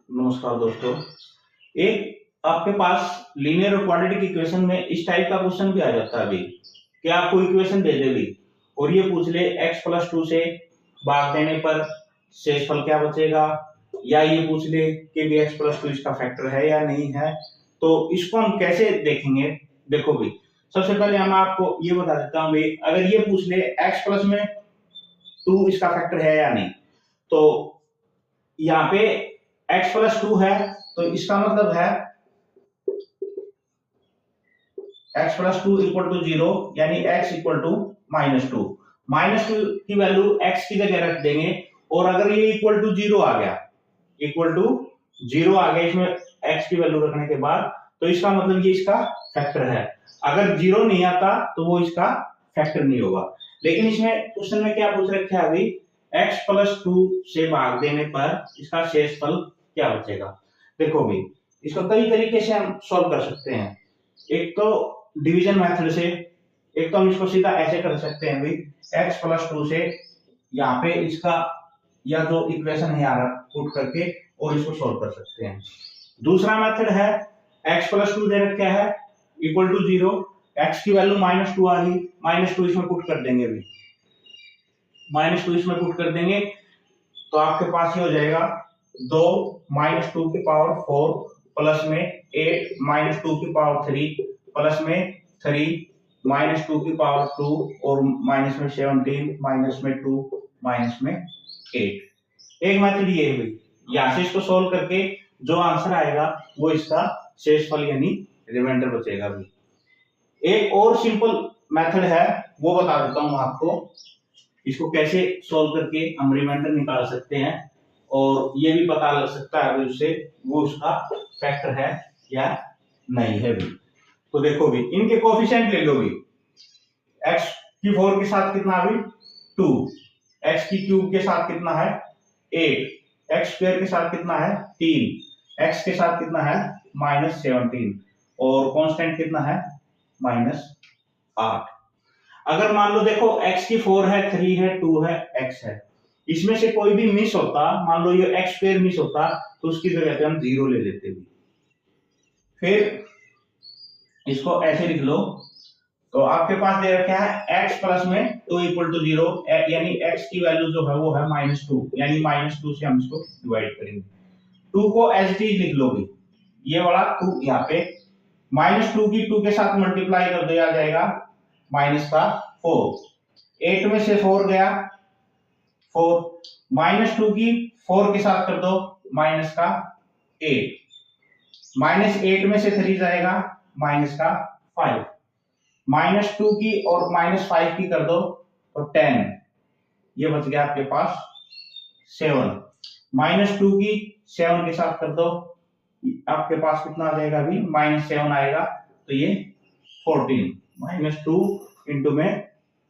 नमस्कार दोस्तों। एक आपके पास लीनियर और क्वाड्रेटिक इक्वेशन में इस टाइप का क्वेश्चन भी आ जाता है अभी कि आपको इक्वेशन दे दे भी और ये पूछ ले x+2 से भाग देने पर शेषफल क्या बचेगा, या ये पूछ ले कि भी x+2 इसका फैक्टर है या नहीं है। तो इसको हम कैसे देखेंगे? देखो भी, सबसे पहले हम आपको ये बता देता हूँ भी, अगर ये पूछ ले x+2 इसका फैक्टर है या नहीं, तो यहाँ पे x+2 है तो इसका मतलब है x+2 इक्वल टू 0, यानी x इक्वल टू -2। -2 की वैल्यू x की जगह रख देंगे और अगर ये इक्वल टू 0 आ गया, इसमें x की वैल्यू रखने के बाद, तो इसका मतलब ये इसका फैक्टर है। अगर 0 नहीं आता तो वो इसका फैक्टर नहीं होगा। लेकिन इसमें क्वेश्चन में क्या पूछ रखा है अभी, x+2 से भाग देने पर इसका शेषफल क्या बचेगा। देखो भी, इसको कई तरीके से हम सॉल्व कर सकते हैं। एक तो डिवीजन मेथड से, एक तो हम इसको सीधा ऐसे कर सकते हैं भी, x+2 से यहाँ पे इसका या जो इक्वेशन है यहाँ पुट करके और इसको सॉल्व कर सकते हैं। दूसरा मेथड है x+2 दे रखा है इक्वल टू 0, x की वैल्यू -2 आ गई, -2 इसमें पुट कर देंगे भी, -2 इसमें पुट कर देंगे तो आपके पास ये हो जाएगा 2 -2 की पावर 4 प्लस में 8 -2 की पावर 3 प्लस में 3 -2 की पावर 2 और माइनस में 17 माइनस में 2 माइनस में 8। एक मेथड ये है भाई, यहाँ से इसको सोल्व करके जो आंसर आएगा वो इसका शेषफल यानी रिमाइंडर बचेगा भी। एक और सिंपल मेथड है वो बता देता हूं आपको, इसको कैसे सोल्व करके हम रिमाइंडर निकाल सकते हैं और ये भी पता लग सकता है उससे वो उसका फैक्टर है या नहीं है भी। तो देखो भी, इनके कोफिशिएंट ले लो भी, x की 4 के साथ कितना अभी 2, x की क्यूब के साथ कितना है 8, x स्क्वायर के साथ कितना है 3, x के साथ कितना है -17 और कांस्टेंट कितना है -8। अगर मान लो देखो x की 4 है, 3 है, 2 है, x है, इसमें से कोई भी मिस होता, मान लो ये x स्क्वायर मिस होता तो उसकी जगह पे हम 0 ले लेते भी। फिर इसको ऐसे लिख लो, तो आपके पास दे रखा है x प्लस में 2 इक्वल टू 0, यानी x की वैल्यू जो है वो है -2, यानी -2 से हम इसको डिवाइड करेंगे। 2 को एज इट इज लिख लो भी, ये वाला 2 यहाँ पे -2 की 2 के साथ मल्टीप्लाई कर दिया जाएगा -4, 8 में से 4 गया 4, -2 की 4 के साथ कर दो -8, -8 में से 3 जाएगा -5, -2 की और -5 की कर दो तो 10, ये बच गया आपके पास 7, -2 की 7 के साथ कर दो, आपके पास कितना आ जाएगा अभी -7 आएगा, तो ये 14, -2 इंटू में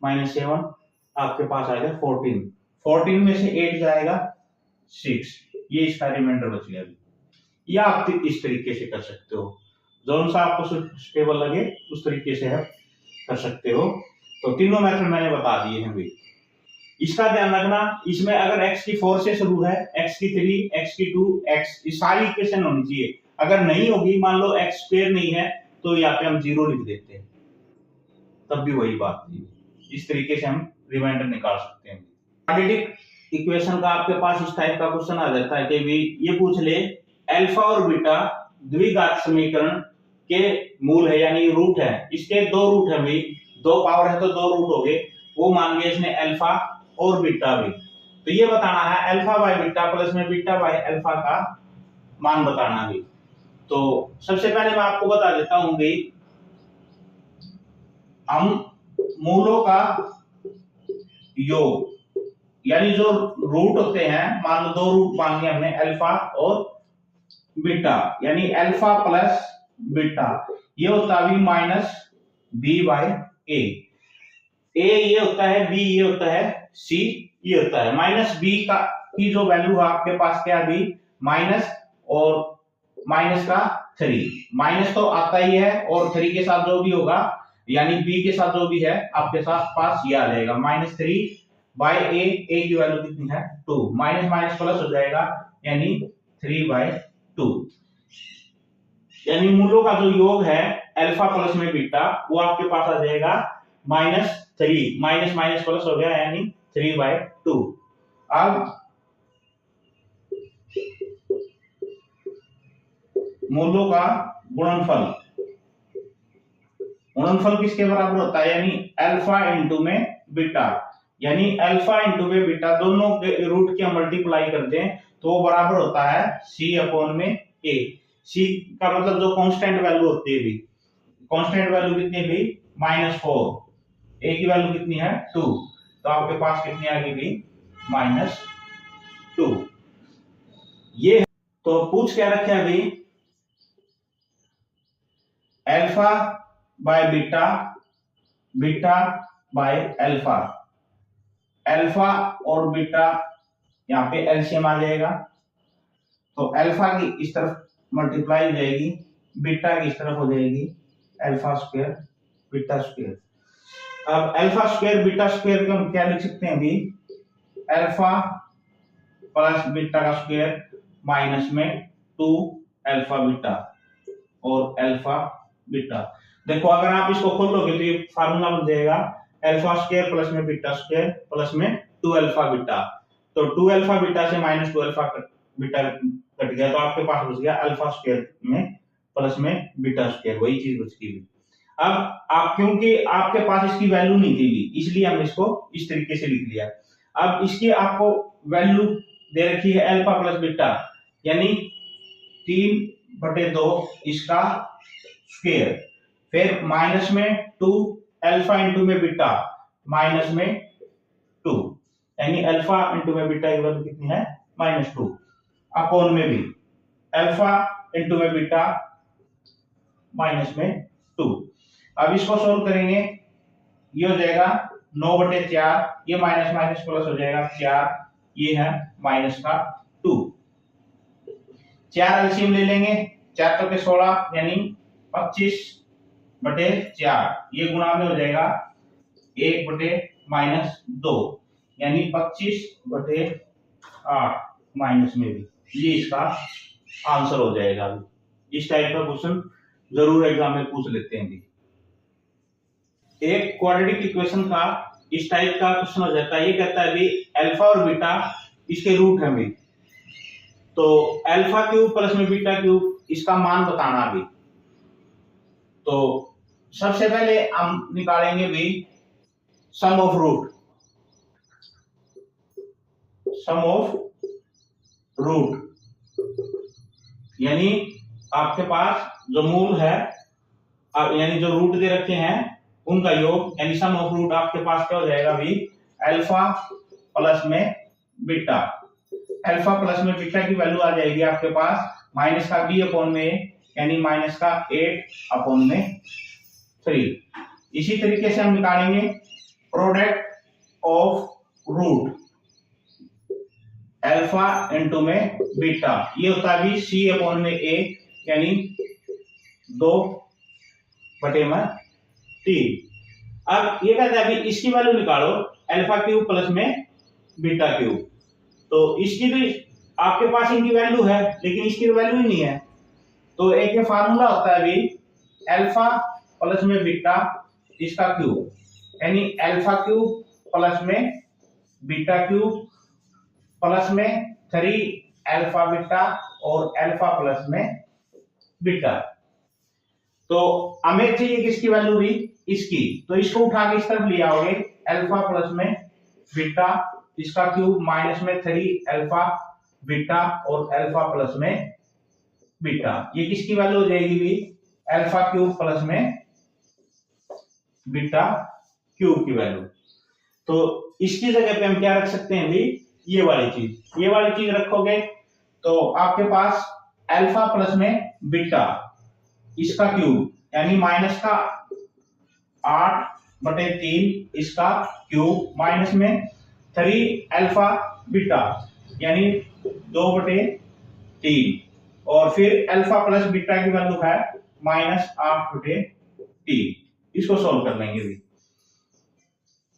-7 आपके पास आएगा 14, 14 में से 8 जाएगा 6, ये इसका रिमाइंडर बच गया अभी। या आप इस तरीके से कर सकते हो, जो सा आपको स्टेबल लगे उस तरीके से आप कर सकते हो। तो तीनों मेथड मैंने बता दिए हैं भाई। इसका ध्यान रखना, इसमें अगर x की 4 से शुरू है, x की 3, x की 2, x, ये सारी इक्वेशन होनी चाहिए। अगर नहीं होगी, मान लो x स्क्वायर नहीं है, तो यहाँ पे हम 0 लिख देते हैं, तब भी वही बात थी। इस तरीके से हम रिमाइंडर निकाल सकते हैं। क्वाड्रेटिक इक्वेशन का आपके पास इस टाइप का क्वेश्चन आ जाता है कि भी ये पूछ ले अल्फा और बीटा द्विघात समीकरण के मूल है यानी रूट है, इसके 2 रूट है भाई, 2 पावर है तो 2 रूट हो गए, वो मान लिया इसने अल्फा और बीटा भी। तो ये बताना है अल्फा बाय बीटा प्लस में बीटा बाय अल्फा का मान बताना भी। तो सबसे पहले मैं आपको बता देता हूं भाई, हम मूलों का योग यानी जो रूट होते हैं, मान लो 2 रूट मान लिया हमने अल्फा और बीटा, यानी अल्फा प्लस बीटा, ये होता है -b बाय a ये होता है b, ये होता है c, ये होता है -b का की जो वैल्यू है आपके पास क्या है अभी माइनस और माइनस का 3, माइनस तो आता ही है और 3 के साथ जो भी होगा यानी b के साथ जो भी है आपके साथ पास ये आ जाएगा -3 बाय a की वैल्यू कितनी है 2, माइनस माइनस प्लस हो जाएगा यानी 3/2, यानी मूलों का जो योग है अल्फा प्लस में बीटा वो आपके पास आ जाएगा -3, माइनस माइनस प्लस हो गया यानी 3/2। अब मूलों का गुणनफल, गुणनफल किसके बराबर होता है, यानी अल्फा इंटू में बीटा, यानी अल्फा इंटू में बीटा दोनों के रूट की हम मल्टीप्लाई करते हैं तो वो बराबर होता है c अपॉन में a। c का मतलब जो कांस्टेंट वैल्यू होती है भी, कांस्टेंट वैल्यू कितनी भी -4, a की वैल्यू कितनी है 2, तो आपके पास कितनी आ गई भी -2। ये तो पूछ क्या रखे अभी, alpha by beta, beta by alpha, alpha और बीटा यहाँ पे एलसीएम आ जाएगा, तो अल्फा की इस तरफ मल्टीप्लाई हो जाएगी, बीटा की इस तरफ हो जाएगी अल्फा स्क्वायर बीटा स्क्वायर। अब अल्फा स्क्वायर बीटा स्क्वायर को हम क्या लिख सकते हैं अभी, अल्फा प्लस बीटा का स्क्वायर माइनस में 2 अल्फा बीटा और अल्फा बीटा। देखो अगर आप इसको खोलोगे तो ये फार्मूला बन जाएगा अल्फा स्क्वायर प्लस में बीटा स्क्वायर प्लस में 2 अल्फा बीटा, तो 2 अल्फा बीटा से -2 अल्फा बीटा कट गया तो आपके पास बच गया अल्फा स्क्वायर में प्लस में बीटा स्क्वायर, वही चीज बच गई। अब आप क्योंकि आपके पास इसकी वैल्यू नहीं थी इसलिए हम इसको इस तरीके से लिख लिया। अब इसकी आपको वैल्यू दे रखी है अल्फा प्लस बीटा, यानी 3/2 इसका स्क्वायर, फिर माइनस में 2 अल्फा इंटू में बीटा माइनस में 2, यानी अल्फा इंटू में बीटा की वैल्यू कितनी है -2, अपॉन में भी अल्फा इंटू में बीटा माइनस में 2। अब इसको सोल्व करेंगे, ये हो जाएगा 9/4, ये माइनस माइनस प्लस हो जाएगा 4, ये है माइनस का 2, 4 एलसीएम ले लेंगे, 4 तो के 16 यानी 25/4, ये गुणा में हो जाएगा 1/-2 यानी 25/8 माइनस में भी, ये इसका आंसर हो जाएगा। इस टाइप का क्वेश्चन जरूर एग्जाम में पूछ लेते हैं। एक क्वाड्रेटिक इक्वेशन का इस टाइप का क्वेश्चन हो जाता है, ये कहता है भी अल्फा और बीटा इसके रूट है भी, तो अल्फा क्यूब प्लस में बीटा क्यूब इसका मान बताना भी। तो सबसे पहले हम निकालेंगे भी sum of root, sum of root यानी आपके पास जो मूल है यानी जो रूट दे रखे हैं उनका योग, यानी सम ऑफ रूट आपके पास क्या हो जाएगा भी अल्फा प्लस में बीटा, अल्फा प्लस में बीटा की वैल्यू आ जाएगी आपके पास माइनस का b अपॉन में यानी माइनस का 8 अपॉन में 3। इसी तरीके से हम निकालेंगे product of root alpha into में बीटा, ये होता है भी c अपॉन में a यानी 2/3। अब ये कहता है भी इसकी वैल्यू निकालो अल्फा क्यूब प्लस में बीटा क्यूब, तो इसकी भी आपके पास इनकी वैल्यू है लेकिन इसकी वैल्यू ही नहीं है, तो एक ये फार्मूला होता है भी अल्फा प्लस में बीटा इसका क्यूब, यानी अल्फा क्यूब प्लस में बीटा क्यूब प्लस में 3 अल्फा बीटा और अल्फा प्लस में बीटा। तो हमें चाहिए किसकी वैल्यू भी इसकी, तो इसको उठा के इस तरफ ले आओगे अल्फा प्लस में बीटा इसका क्यूब माइनस में 3 अल्फा बीटा और अल्फा प्लस में बीटा, ये किसकी वैल्यू हो जाएगी भी अल्फा क्यूब प्लस में बीटा क्यूब की वैल्यू। तो इसकी जगह पे हम क्या रख सकते हैं भी ये वाली चीज रखोगे तो आपके पास अल्फा प्लस में बीटा इसका क्यूब यानी माइनस का 8/3 इसका क्यूब माइनस में 3 अल्फा बीटा यानी 2/3 और फिर अल्फा प्लस बीटा की वैल्यू है -8/3। इसको सॉल्व कर लेंगे भी,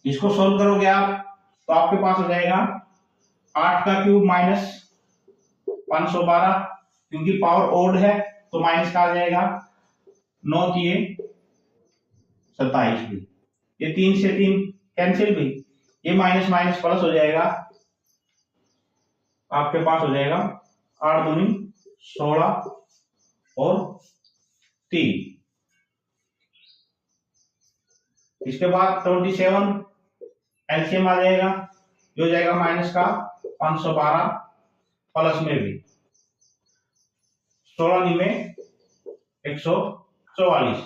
इसको सॉल्व करोगे आप तो आपके पास हो जाएगा 8 का क्यूब माइनस 512, क्योंकि पावर ओड है तो माइनस का आ जाएगा 9 3 27 भी, ये 3 से 3 कैंसिल भी, ये माइनस माइनस प्लस हो जाएगा, आपके पास हो जाएगा 8 दूनी 16 और 3। इसके बाद 27 एलसीएम आ जाएगा, ये हो जाएगा माइनस का 512 प्लस में भी 16 में 144,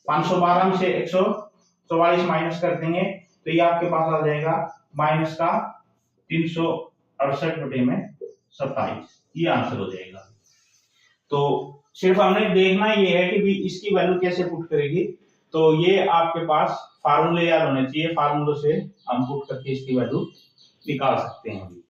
512 में से 144 माइनस कर देंगे तो ये आपके पास आ जाएगा माइनस का 368/27, ये आंसर हो जाएगा। तो सिर्फ हमने देखना ये है कि भी इसकी वैल्यू कैसे पुट करेगी, तो ये आपके पास फार्मूले याद होने चाहिए, फार्मूले से हम पुट करके इसकी वैल्यू निकाल सकते हैं।